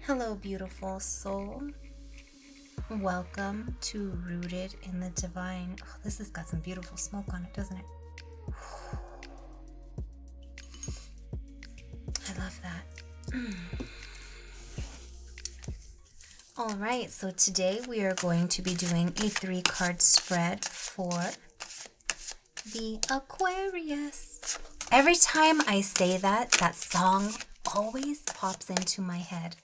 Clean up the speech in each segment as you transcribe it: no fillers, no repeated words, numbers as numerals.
Hello, beautiful soul. Welcome to Rooted in the Divine. Oh, this has got some beautiful smoke on it, doesn't it? I love that. All right, so today we are going to be doing a 3-card spread for the Aquarius. Every time I say that song always pops into my head.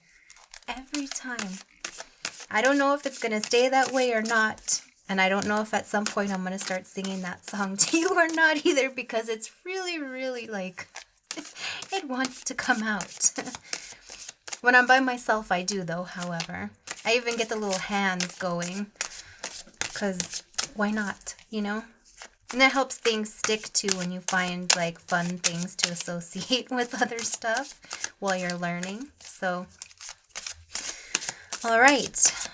Every time. I don't know if it's going to stay that way or not. And I don't know if at some point I'm going to start singing that song to you or not either, because it's really, really like, it wants to come out. When I'm by myself, I do though, however. I even get the little hands going, because why not, you know? And that helps things stick too when you find like fun things to associate with other stuff while you're learning. So, all right,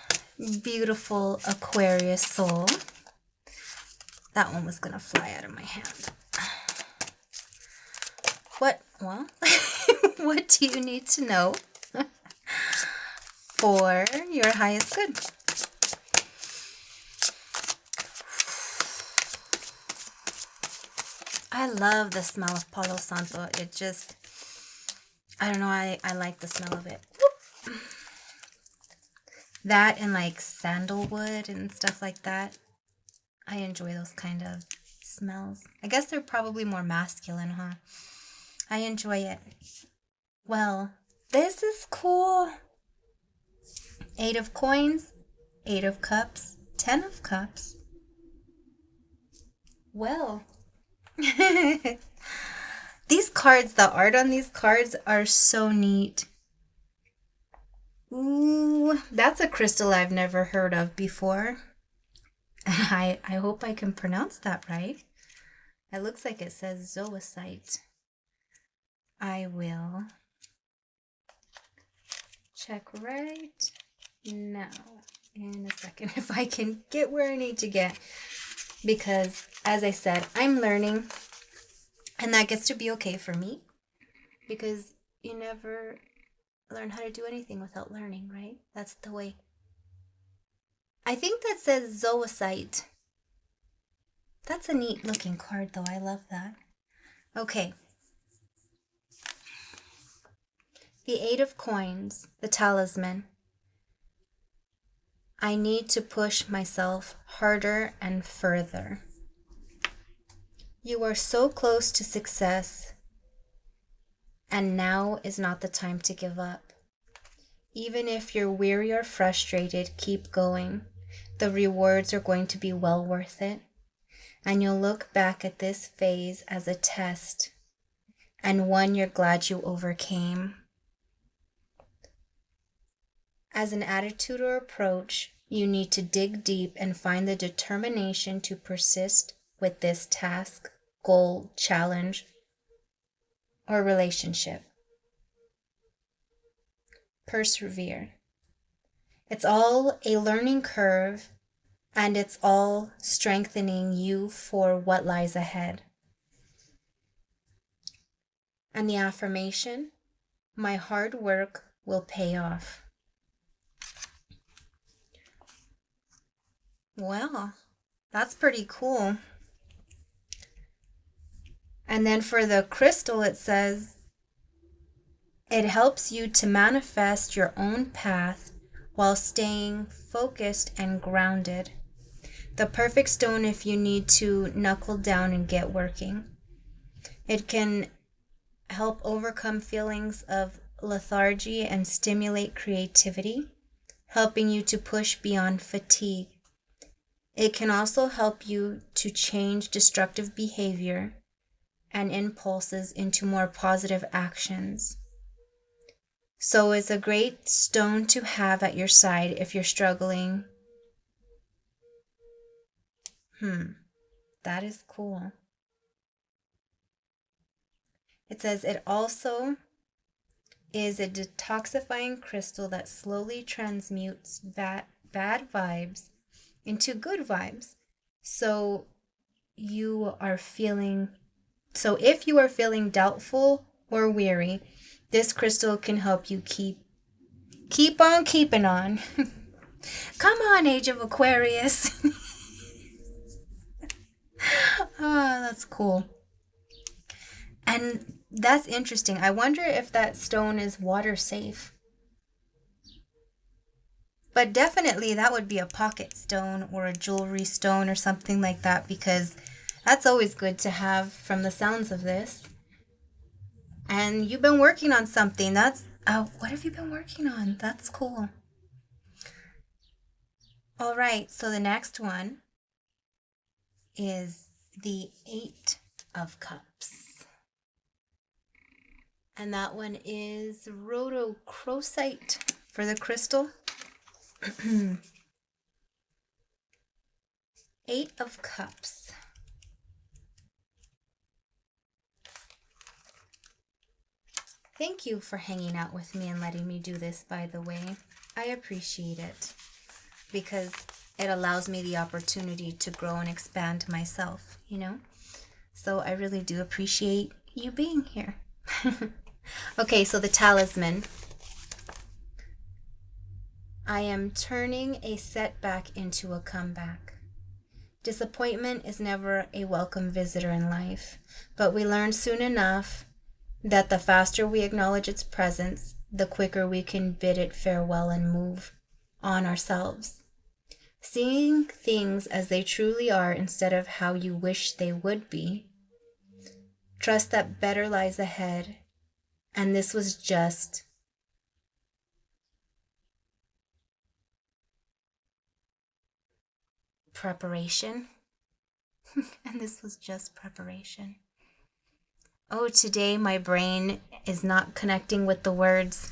beautiful Aquarius soul. That one was gonna fly out of my hand. What? Well, what do you need to know for your highest good? I love the smell of Palo Santo. It just, I don't know, I like the smell of it. That and like sandalwood and stuff like that. I enjoy those kind of smells. I guess they're probably more masculine, huh? I enjoy it. Well, this is cool. 8 of coins, 8 of cups, 10 of cups. Well, these cards, the art on these cards are so neat. Ooh, that's a crystal I've never heard of before. I hope I can pronounce that right. It looks like it says zoisite. I will check right now in a second if I can get where I need to get. Because, as I said, I'm learning. And that gets to be okay for me. Because you never learn how to do anything without learning, right? That's the way. I think that says zoisite. That's a neat looking card though. I love that. Okay. The 8 of coins, the talisman. I need to push myself harder and further. You are so close to success, and now is not the time to give up. Even if you're weary or frustrated, keep going. The rewards are going to be well worth it. And you'll look back at this phase as a test, and one you're glad you overcame. As an attitude or approach, you need to dig deep and find the determination to persist with this task, goal, challenge, or relationship. Persevere. It's all a learning curve, and it's all strengthening you for what lies ahead. And the affirmation, my hard work will pay off. Well, that's pretty cool. And then for the crystal, it says, it helps you to manifest your own path while staying focused and grounded. The perfect stone if you need to knuckle down and get working. It can help overcome feelings of lethargy and stimulate creativity, helping you to push beyond fatigue. It can also help you to change destructive behavior and impulses into more positive actions. So it's a great stone to have at your side if you're struggling. That is cool. It says it also is a detoxifying crystal that slowly transmutes bad vibes into good vibes. So if you are feeling doubtful or weary, this crystal can help you keep Keep on keeping on. Come on, Age of Aquarius. Oh, that's cool. And that's interesting. I wonder if that stone is water safe. But definitely that would be a pocket stone or a jewelry stone or something like that, because that's always good to have from the sounds of this. And you've been working on something. What have you been working on? That's cool. All right, so the next one is the Eight of Cups. And that one is rhodochrosite for the crystal. Eight of Cups. Thank you for hanging out with me and letting me do this, by the way. I appreciate it because it allows me the opportunity to grow and expand myself, you know? So I really do appreciate you being here. Okay, so the talisman. I am turning a setback into a comeback. Disappointment is never a welcome visitor in life, but we learn soon enough that the faster we acknowledge its presence, the quicker we can bid it farewell and move on ourselves. Seeing things as they truly are instead of how you wish they would be. Trust that better lies ahead, and this was just preparation. And this was just preparation. Oh, today my brain is not connecting with the words.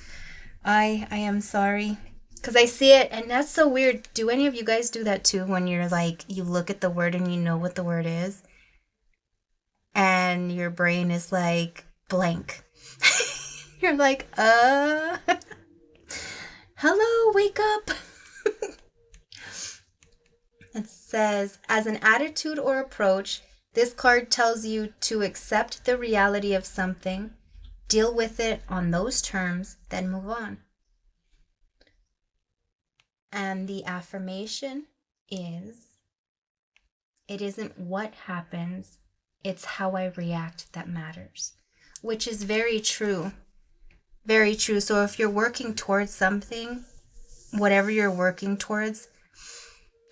I am sorry. Because I see it, and that's so weird. Do any of you guys do that too, when you're like, you look at the word and you know what the word is? And your brain is like blank. You're like, hello, wake up. It says, as an attitude or approach, this card tells you to accept the reality of something, deal with it on those terms, then move on. And the affirmation is, it isn't what happens, it's how I react that matters. Which is very true. Very true. So if you're working towards something, whatever you're working towards,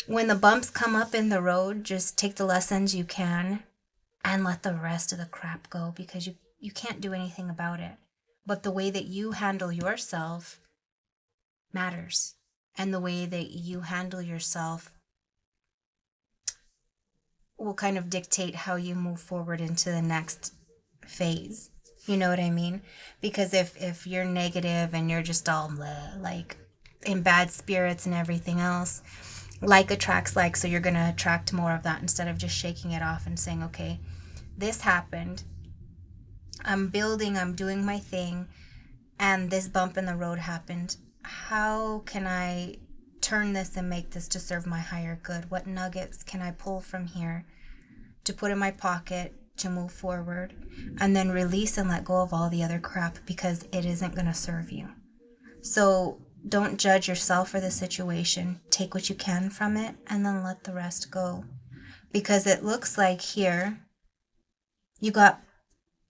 when the bumps come up in the road, just take the lessons you can and let the rest of the crap go, because you can't do anything about it. But the way that you handle yourself matters. And the way that you handle yourself will kind of dictate how you move forward into the next phase. You know what I mean? Because if you're negative and you're just all like in bad spirits and everything else, like attracts like, so you're going to attract more of that instead of just shaking it off and saying, okay, this happened. I'm building, I'm doing my thing, and this bump in the road happened. How can I turn this and make this to serve my higher good? What nuggets can I pull from here to put in my pocket to move forward, and then release and let go of all the other crap, because it isn't going to serve you. So don't judge yourself or the situation. Take what you can from it and then let the rest go. Because it looks like here you got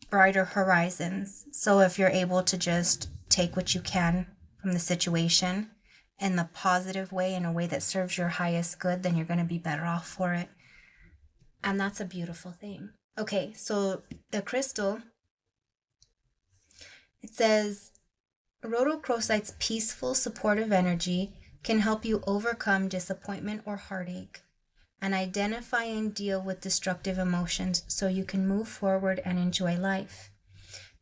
brighter horizons. So if you're able to just take what you can from the situation in the positive way, in a way that serves your highest good, then you're going to be better off for it. And that's a beautiful thing. Okay, so the crystal, it says, rhodochrosite's peaceful, supportive energy can help you overcome disappointment or heartache and identify and deal with destructive emotions so you can move forward and enjoy life.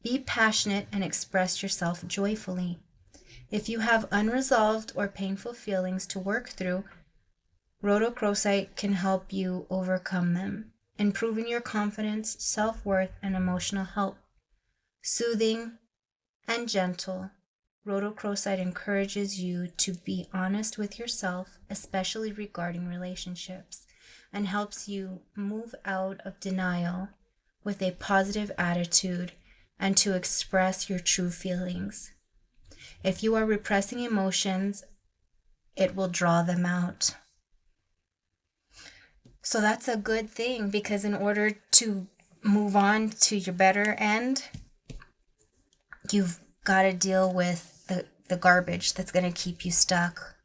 Be passionate and express yourself joyfully. If you have unresolved or painful feelings to work through, rhodochrosite can help you overcome them, improving your confidence, self-worth, and emotional health. Soothing and gentle, rhodochrosite encourages you to be honest with yourself, especially regarding relationships, and helps you move out of denial with a positive attitude and to express your true feelings. If you are repressing emotions, it will draw them out. So that's a good thing, because in order to move on to your better end, you've got to deal with the garbage that's going to keep you stuck,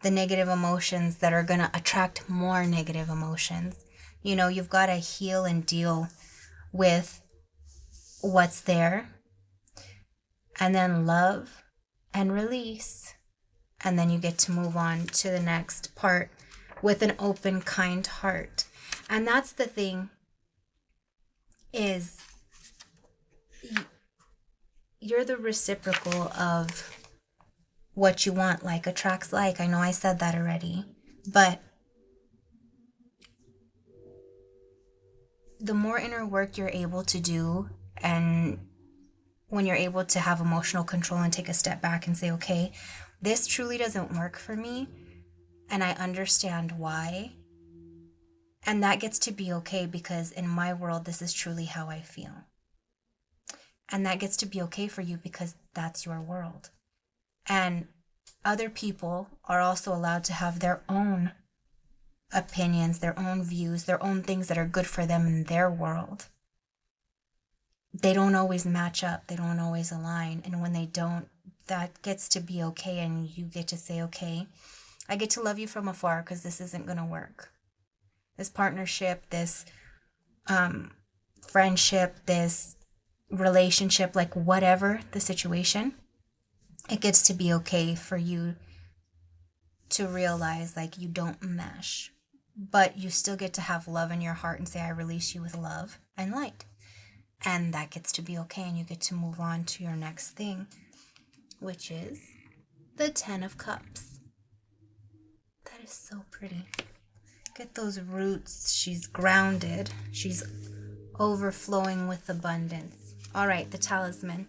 the negative emotions that are going to attract more negative emotions. You know, you've got to heal and deal with what's there, and then love and release. And then you get to move on to the next part with an open, kind heart. And that's the thing, is you're the reciprocal of what you want. Like attracts like. I know I said that already. But the more inner work you're able to do, and when you're able to have emotional control and take a step back and say, okay, this truly doesn't work for me, and I understand why. And that gets to be okay, because in my world, this is truly how I feel. And that gets to be okay for you, because that's your world. And other people are also allowed to have their own opinions, their own views, their own things that are good for them in their world. They don't always match up. They don't always align. And when they don't, that gets to be okay. And you get to say, okay, I get to love you from afar, because this isn't going to work. This partnership, this friendship, this relationship, like whatever the situation, it gets to be okay for you to realize like you don't mesh. But you still get to have love in your heart and say, I release you with love and light. And that gets to be okay, and you get to move on to your next thing, which is the 10 of Cups. That is so pretty. Get those roots. She's grounded. She's overflowing with abundance. All right, the talisman.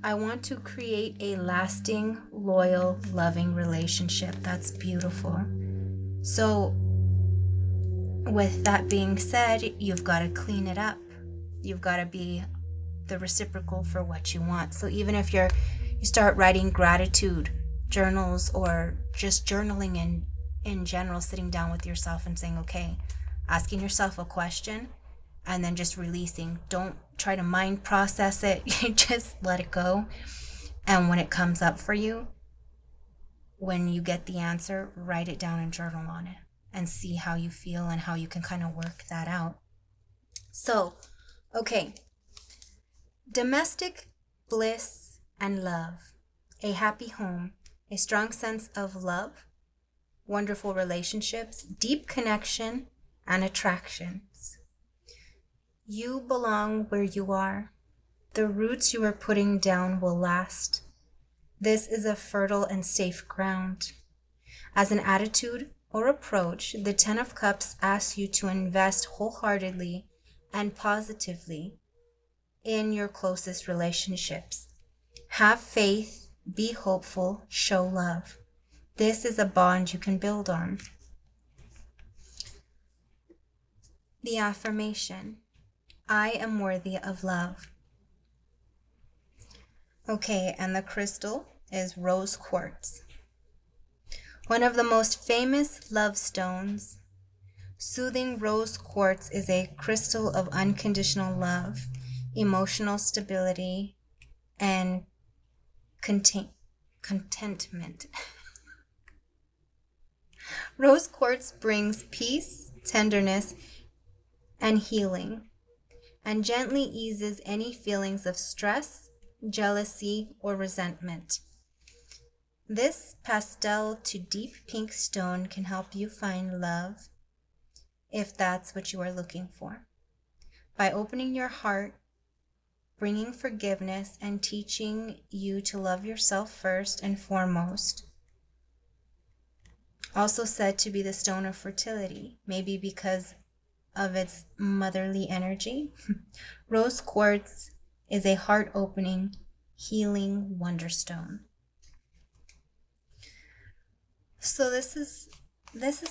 I want to create a lasting, loyal, loving relationship. That's beautiful. So, with that being said, you've got to clean it up. You've got to be the reciprocal for what you want. So even if you start writing gratitude journals, or just journaling in general, sitting down with yourself and saying, okay, asking yourself a question and then just releasing. Don't try to mind process it. You just let it go. And when it comes up for you, when you get the answer, write it down and journal on it and see how you feel and how you can kind of work that out. So, okay. Domestic bliss and love. A happy home. A strong sense of love. Wonderful relationships. Deep connection and attractions. You belong where you are. The roots you are putting down will last. This is a fertile and safe ground. As an attitude or approach, the 10 of Cups asks you to invest wholeheartedly and positively in your closest relationships. Have faith, be hopeful, show love. This is a bond you can build on. The affirmation. I am worthy of love. Okay, and the crystal is rose quartz. One of the most famous love stones. Soothing rose quartz is a crystal of unconditional love, emotional stability, and contentment. Rose quartz brings peace, tenderness, and healing, and gently eases any feelings of stress, jealousy, or resentment. This pastel to deep pink stone can help you find love, if that's what you are looking for, by opening your heart, bringing forgiveness, and teaching you to love yourself first and foremost. Also said to be the stone of fertility, maybe because of its motherly energy. Rose quartz is a heart-opening, healing wonderstone. So this is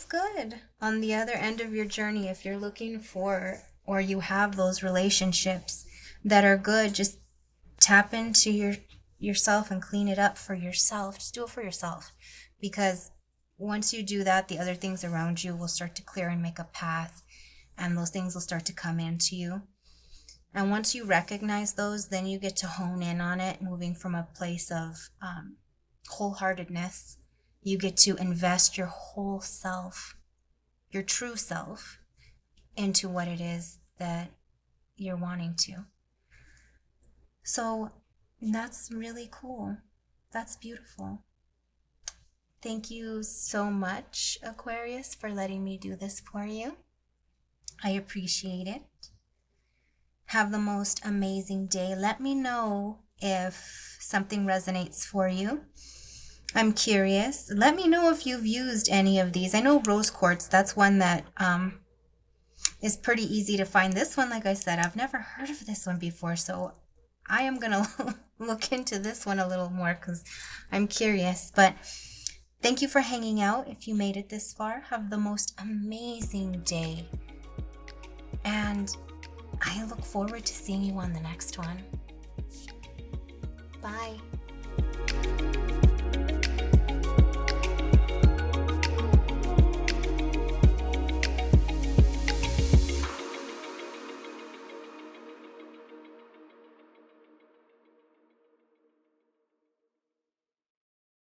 good. On the other end of your journey, if you're looking for, or you have those relationships that are good, just tap into yourself and clean it up for yourself, just do it for yourself. Because once you do that, the other things around you will start to clear and make a path, and those things will start to come into you. And once you recognize those, then you get to hone in on it, moving from a place of wholeheartedness. You get to invest your whole self, your true self, into what it is that you're wanting to. So that's really cool. That's beautiful. Thank you so much, Aquarius, for letting me do this for you. I appreciate it. Have the most amazing day. Let me know if something resonates for you. I'm curious. Let me know if you've used any of these. I know rose quartz, that's one that is pretty easy to find. This one, like I said, I've never heard of this one before, so I am going to look into this one a little more because I'm curious. But thank you for hanging out. If you made it this far, have the most amazing day. And I look forward to seeing you on the next one. Bye.